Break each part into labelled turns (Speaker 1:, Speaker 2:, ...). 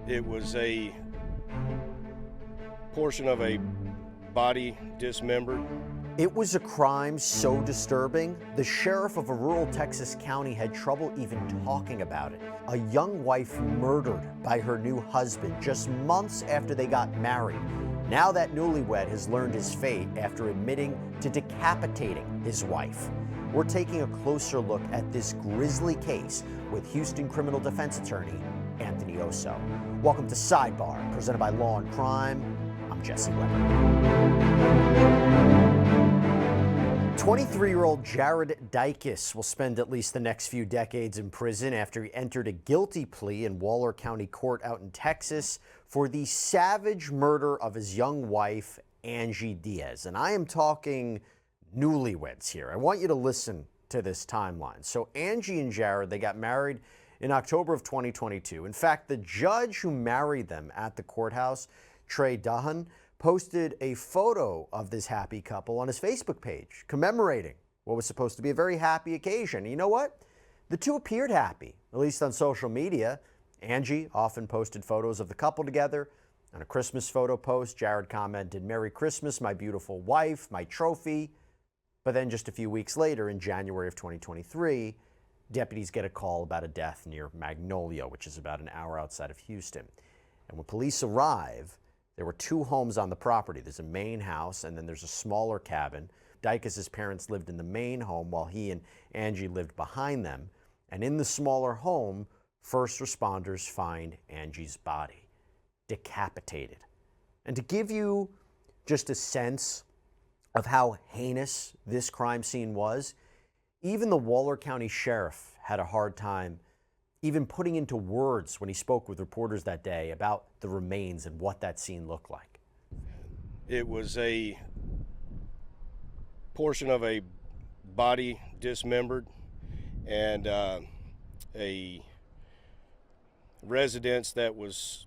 Speaker 1: It was a portion of a body dismembered.
Speaker 2: It was a crime so disturbing, the sheriff of a rural Texas county had trouble even talking about it. A young wife murdered by her new husband just months after they got married. Now that newlywed has learned his fate after admitting to decapitating his wife. We're taking a closer look at this grisly case with Houston criminal defense attorney Anthony Osso. Welcome to Sidebar, presented by Law&Crime. I'm Jesse Weber. 23-year-old Jared Dicus will spend at least the next few decades in prison after he entered a guilty plea in Waller County Court out in Texas for the savage murder of his young wife, Anggy Diaz. And I am talking newlyweds here. I want you to listen to this timeline. So Anggy and Jared, they got married in October of 2022. In fact, the judge who married them at the courthouse, Trey Duhan, posted a photo of this happy couple on his Facebook page, commemorating what was supposed to be a very happy occasion. And you know what? The two appeared happy, at least on social media. Anggy often posted photos of the couple together. On a Christmas photo post, Jared commented, "Merry Christmas, my beautiful wife, my trophy." But then just a few weeks later, in January of 2023, deputies get a call about a death near Magnolia, which is about an hour outside of Houston. And when police arrive, there were two homes on the property. There's a main house, and then there's a smaller cabin. Dicus's parents lived in the main home while he and Anggy lived behind them. And in the smaller home, first responders find Angie's body, decapitated. And to give you just a sense of how heinous this crime scene was, even the Waller County Sheriff had a hard time even putting into words when he spoke with reporters that day about the remains and what that scene looked like.
Speaker 1: It was a portion of a body dismembered and a residence that was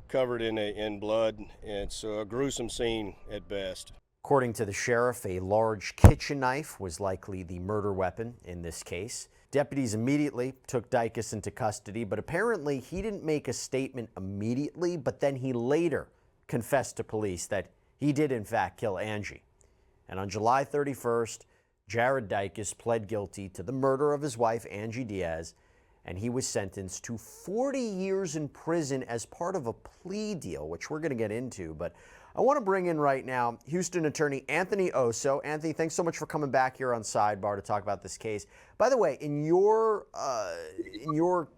Speaker 1: covered in blood. It's a gruesome scene at best.
Speaker 2: According to the sheriff, a large kitchen knife was likely the murder weapon in this case. Deputies immediately took Dicus into custody, but apparently he didn't make a statement immediately, but then he later confessed to police that he did in fact kill Anggy. And on July 31st, Jared Dicus pled guilty to the murder of his wife, Anggy Diaz, and he was sentenced to 40 years in prison as part of a plea deal, which we're going to get into. But I want to bring in right now Houston attorney Anthony Osso. Anthony, thanks so much for coming back here on Sidebar to talk about this case. By the way, in your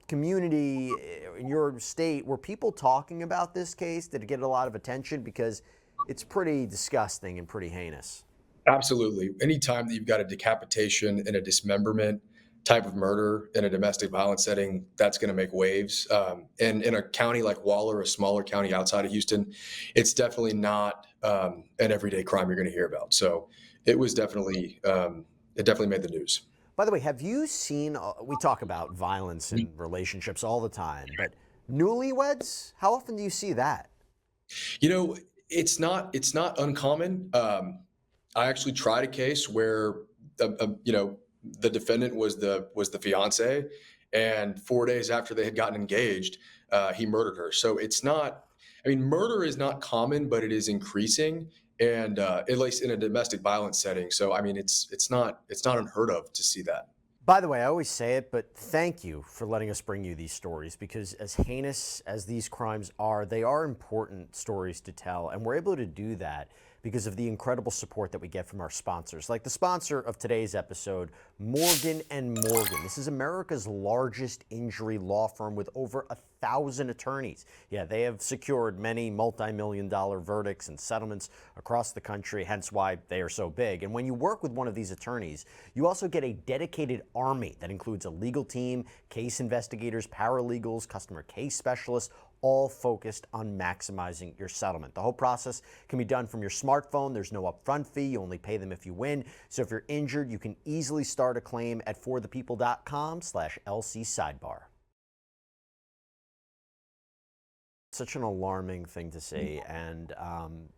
Speaker 2: community, in your state, were people talking about this case? Did it get a lot of attention? Because it's pretty disgusting and pretty heinous.
Speaker 3: Absolutely. Anytime that you've got a decapitation and a dismemberment type of murder in a domestic violence setting, that's going to make waves. And in a county like Waller, a smaller county outside of Houston, it's definitely not an everyday crime you're going to hear about. So it was definitely, it definitely made the news.
Speaker 2: By the way, have you seen, we talk about violence in relationships all the time, but newlyweds, how often do you see that?
Speaker 3: You know, it's not uncommon. I actually tried a case where, the defendant was the fiance, and 4 days after they had gotten engaged, he murdered her. So it's not, murder is not common, but it is increasing, and at least in a domestic violence setting. So it's not unheard of to see that.
Speaker 2: By the way, I always say it, but thank you for letting us bring you these stories, because as heinous as these crimes are, they are important stories to tell, and we're able to do that because of the incredible support that we get from our sponsors, like the sponsor of today's episode, Morgan & Morgan. This is America's largest injury law firm with over 1,000 attorneys. Yeah, they have secured many multi-million-dollar verdicts and settlements across the country, hence why they are so big. And when you work with one of these attorneys, you also get a dedicated army that includes a legal team, case investigators, paralegals, customer case specialists, all focused on maximizing your settlement. The whole process can be done from your smartphone. There's no upfront fee. You only pay them if you win. So if you're injured, you can easily start a claim at forthepeople.com/LC Sidebar. Such an alarming thing to say, and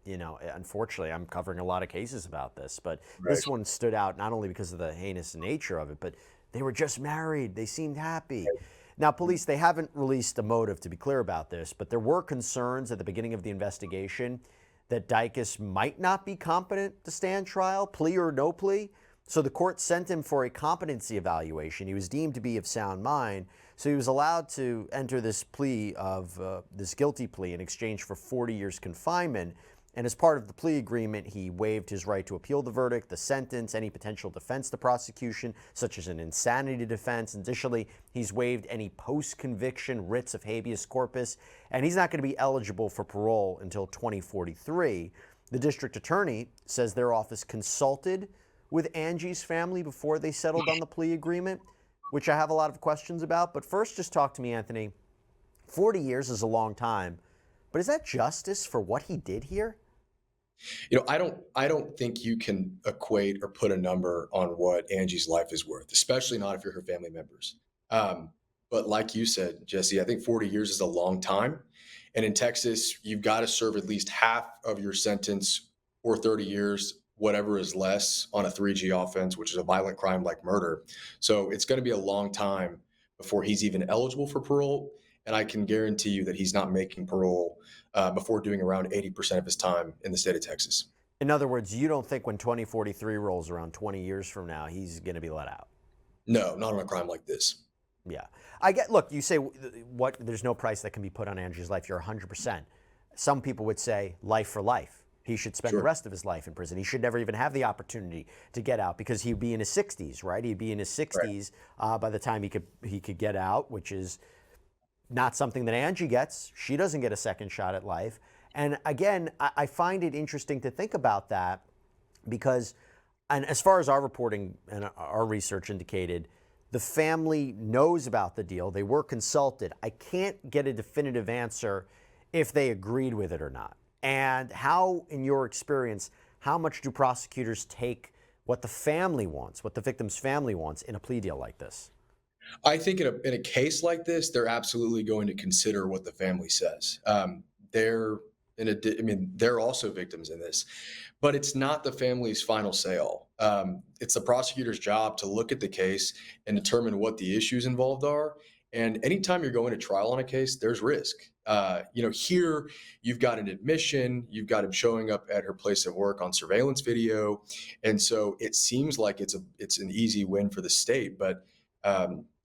Speaker 2: unfortunately, I'm covering a lot of cases about this, but This one stood out not only because of the heinous nature of it, but they were just married. They seemed happy. Now, police, they haven't released a motive, to be clear about this, but there were concerns at the beginning of the investigation that Dicus might not be competent to stand trial, plea or no plea. So the court sent him for a competency evaluation. He was deemed to be of sound mind, so he was allowed to enter this plea of this guilty plea in exchange for 40 years confinement. And as part of the plea agreement, he waived his right to appeal the verdict, the sentence, any potential defense to prosecution, such as an insanity defense. Additionally, he's waived any post-conviction writs of habeas corpus, and he's not going to be eligible for parole until 2043. The district attorney says their office consulted with Angie's family before they settled on the plea agreement, which I have a lot of questions about. But first, just talk to me, Anthony. 40 years is a long time, but is that justice for what he did here?
Speaker 3: I don't think you can equate or put a number on what Angie's life is worth, especially not if you're her family members. But like you said, Jesse, I think 40 years is a long time. And in Texas, you've got to serve at least half of your sentence or 30 years, whatever is less, on a 3G offense, which is a violent crime like murder. So it's going to be a long time before he's even eligible for parole. And I can guarantee you that he's not making parole before doing around 80% of his time in the state of Texas.
Speaker 2: In other words, you don't think when 2043 rolls around 20 years from now, he's going to be let out?
Speaker 3: No, not on a crime like this.
Speaker 2: Yeah. Look, you say there's no price that can be put on Angie's life. You're 100%. Some people would say life for life. He should spend the rest of his life in prison. He should never even have the opportunity to get out because he'd be in his 60s, right? He'd be in his 60s by the time he could get out, which is not something that Angie gets. She doesn't get a second shot at life. And again, I find it interesting to think about that because, and as far as our reporting and our research indicated, the family knows about the deal. They were consulted. I can't get a definitive answer if they agreed with it or not. And how, in your experience, how much do prosecutors take what the family wants, what the victim's family wants in a plea deal like this?
Speaker 3: I think in a case like this, they're absolutely going to consider what the family says. They're also victims in this, but it's not the family's final say all. It's the prosecutor's job to look at the case and determine what the issues involved are. And anytime you're going to trial on a case, there's risk. Here you've got an admission, you've got him showing up at her place of work on surveillance video, and so it seems like it's an easy win for the state, but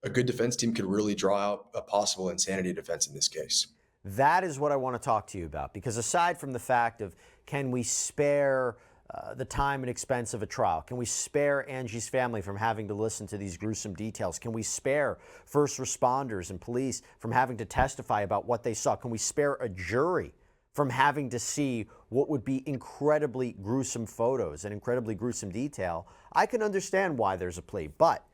Speaker 3: a good defense team could really draw out a possible insanity defense in this case.
Speaker 2: That is what I want to talk to you about, because aside from the fact of can we spare the time and expense of a trial? Can we spare Angie's family from having to listen to these gruesome details? Can we spare first responders and police from having to testify about what they saw? Can we spare a jury from having to see what would be incredibly gruesome photos and incredibly gruesome detail? I can understand why there's a plea, but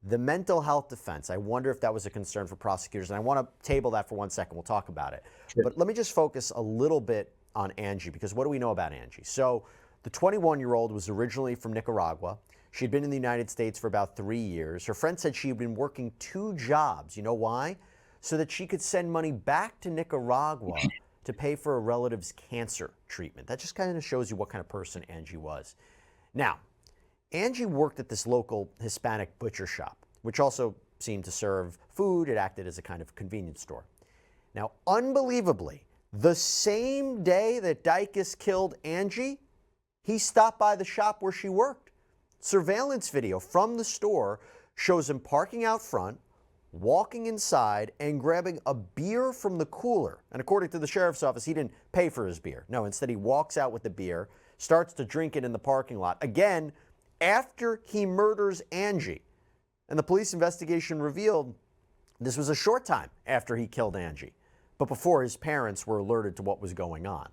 Speaker 2: the mental health defense, I wonder if that was a concern for prosecutors. And I want to table that for 1 second. We'll talk about it.
Speaker 3: Sure.
Speaker 2: But let me just focus a little bit on Angie, because what do we know about Angie? So the 21-year-old was originally from Nicaragua. She'd been in the United States for about 3 years. Her friend said she had been working 2 jobs. You know why? So that she could send money back to Nicaragua to pay for a relative's cancer treatment. That just kind of shows you what kind of person Angie was. Now, Angie worked at this local Hispanic butcher shop, which also seemed to serve food. It acted as a kind of convenience store. Now, unbelievably, the same day that Dicus killed Angie, he stopped by the shop where she worked. Surveillance video from the store shows him parking out front, walking inside, and grabbing a beer from the cooler. And according to the sheriff's office, he didn't pay for his beer. No, instead he walks out with the beer, starts to drink it in the parking lot. Again, after he murders Angie. And the police investigation revealed this was a short time after he killed Angie, but before his parents were alerted to what was going on.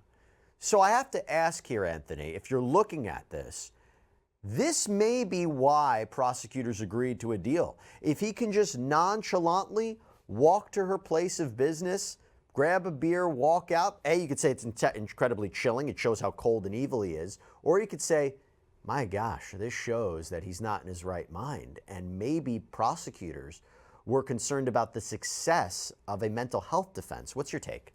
Speaker 2: So I have to ask here, Anthony, if you're looking at this, this may be why prosecutors agreed to a deal. If he can just nonchalantly walk to her place of business, grab a beer, walk out, you could say it's incredibly chilling. It shows how cold and evil he is. Or you could say, my gosh, this shows that he's not in his right mind. And maybe prosecutors were concerned about the success of a mental health defense. What's your take?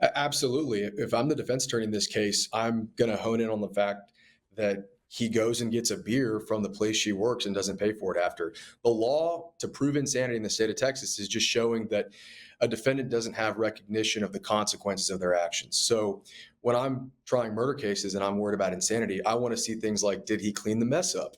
Speaker 3: Absolutely. If I'm the defense attorney in this case, I'm going to hone in on the fact that he goes and gets a beer from the place she works and doesn't pay for it after. The law to prove insanity in the state of Texas is just showing that a defendant doesn't have recognition of the consequences of their actions. So when I'm trying murder cases and I'm worried about insanity, I want to see things like, did he clean the mess up?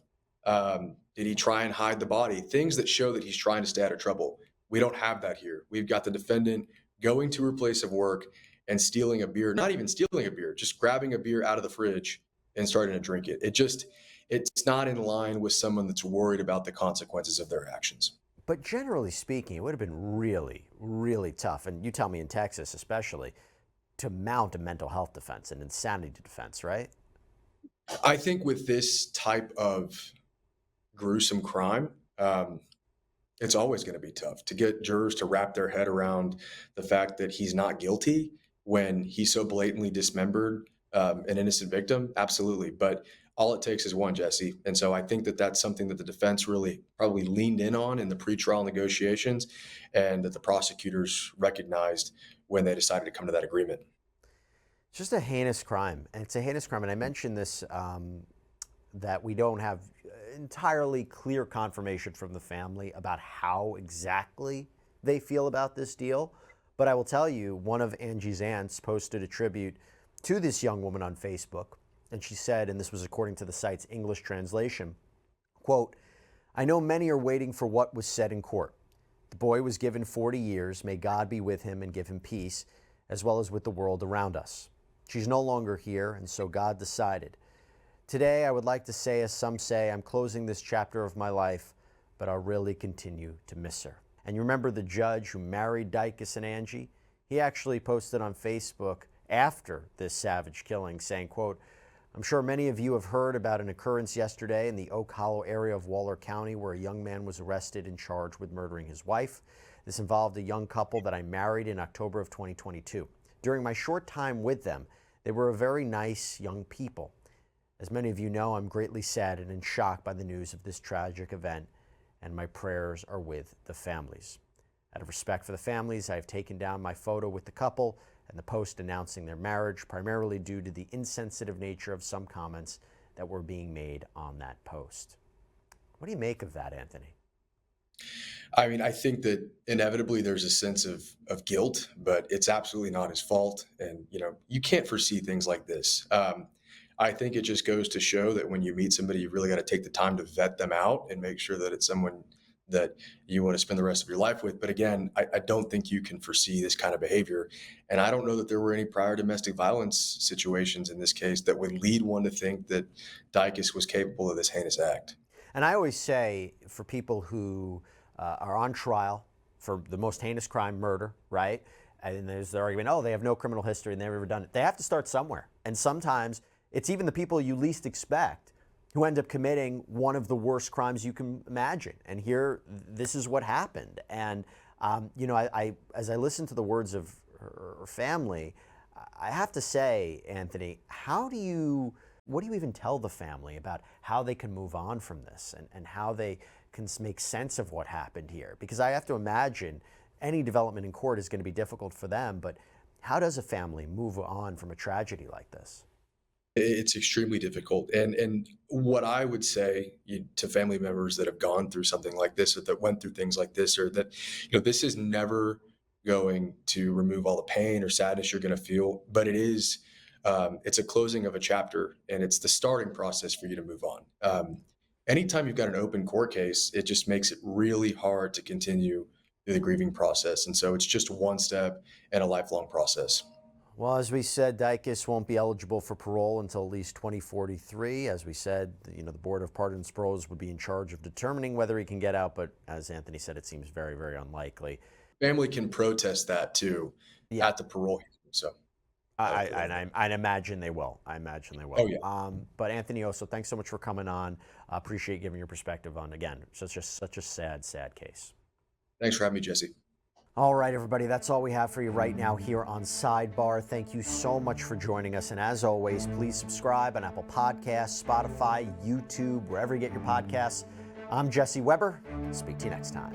Speaker 3: Did he try and hide the body? Things that show that he's trying to stay out of trouble. We don't have that here. We've got the defendant going to her place of work and stealing a beer, not even stealing a beer, just grabbing a beer out of the fridge and starting to drink it. It's not in line with someone that's worried about the consequences of their actions.
Speaker 2: But generally speaking, it would have been really, really tough, and you tell me in Texas especially, to mount a mental health defense, an insanity defense, right?
Speaker 3: I think with this type of gruesome crime, it's always going to be tough to get jurors to wrap their head around the fact that he's not guilty when he so blatantly dismembered an innocent victim. Absolutely. But all it takes is one, Jesse. And so I think that that's something that the defense really probably leaned in on in the pretrial negotiations, and that the prosecutors recognized when they decided to come to that agreement.
Speaker 2: It's just a heinous crime, and it's a heinous crime. And I mentioned this, that we don't have entirely clear confirmation from the family about how exactly they feel about this deal. But I will tell you, one of Angie's aunts posted a tribute to this young woman on Facebook. And she said, and this was according to the site's English translation, quote, "I know many are waiting for what was said in court. The boy was given 40 years. May God be with him and give him peace, as well as with the world around us. She's no longer here, and so God decided. Today, I would like to say, as some say, I'm closing this chapter of my life, but I'll really continue to miss her." And you remember the judge who married Dicus and Angie? He actually posted on Facebook after this savage killing saying, quote, "I'm sure many of you have heard about an occurrence yesterday in the Oak Hollow area of Waller County where a young man was arrested and charged with murdering his wife. This involved a young couple that I married in October of 2022. During my short time with them, they were a very nice young people. As many of you know, I'm greatly saddened and shocked by the news of this tragic event, and my prayers are with the families. Out of respect for the families, I have taken down my photo with the couple and the post announcing their marriage, primarily due to the insensitive nature of some comments that were being made on that post." What do you make of that, Anthony?
Speaker 3: I mean, I think that inevitably there's a sense of guilt, but it's absolutely not his fault. And, you can't foresee things like this. I think it just goes to show that when you meet somebody, you really got to take the time to vet them out and make sure that it's someone that you want to spend the rest of your life with. But again, I don't think you can foresee this kind of behavior. And I don't know that there were any prior domestic violence situations in this case that would lead one to think that Dicus was capable of this heinous act.
Speaker 2: And I always say, for people who are on trial for the most heinous crime, murder, right? And there's the argument, oh, they have no criminal history and they've never done it. They have to start somewhere. And sometimes it's even the people you least expect who end up committing one of the worst crimes you can imagine. And here, this is what happened. And, as I listen to the words of her family, I have to say, Anthony, what do you even tell the family about how they can move on from this and how they can make sense of what happened here? Because I have to imagine any development in court is going to be difficult for them, but how does a family move on from a tragedy like this?
Speaker 3: It's extremely difficult. And what I would say to family members that have gone through something like this, or that went through things like this, or that, this is never going to remove all the pain or sadness you're going to feel, but it is, it's a closing of a chapter, and it's the starting process for you to move on. Anytime you've got an open court case, it just makes it really hard to continue through the grieving process. And so it's just one step in a lifelong process.
Speaker 2: Well, as we said, Dicus won't be eligible for parole until at least 2043. As we said, the Board of Pardons and Paroles would be in charge of determining whether he can get out, but as Anthony said, it seems very, very unlikely.
Speaker 3: Family can protest that too at the parole hearing. So
Speaker 2: I imagine they will.
Speaker 3: Oh, yeah.
Speaker 2: But Anthony Osso, thanks so much for coming on. I appreciate giving your perspective on, again, such a sad, sad case.
Speaker 3: Thanks for having me, Jesse.
Speaker 2: All right, everybody, that's all we have for you right now here on Sidebar. Thank you so much for joining us. And as always, please subscribe on Apple Podcasts, Spotify, YouTube, wherever you get your podcasts. I'm Jesse Weber. Speak to you next time.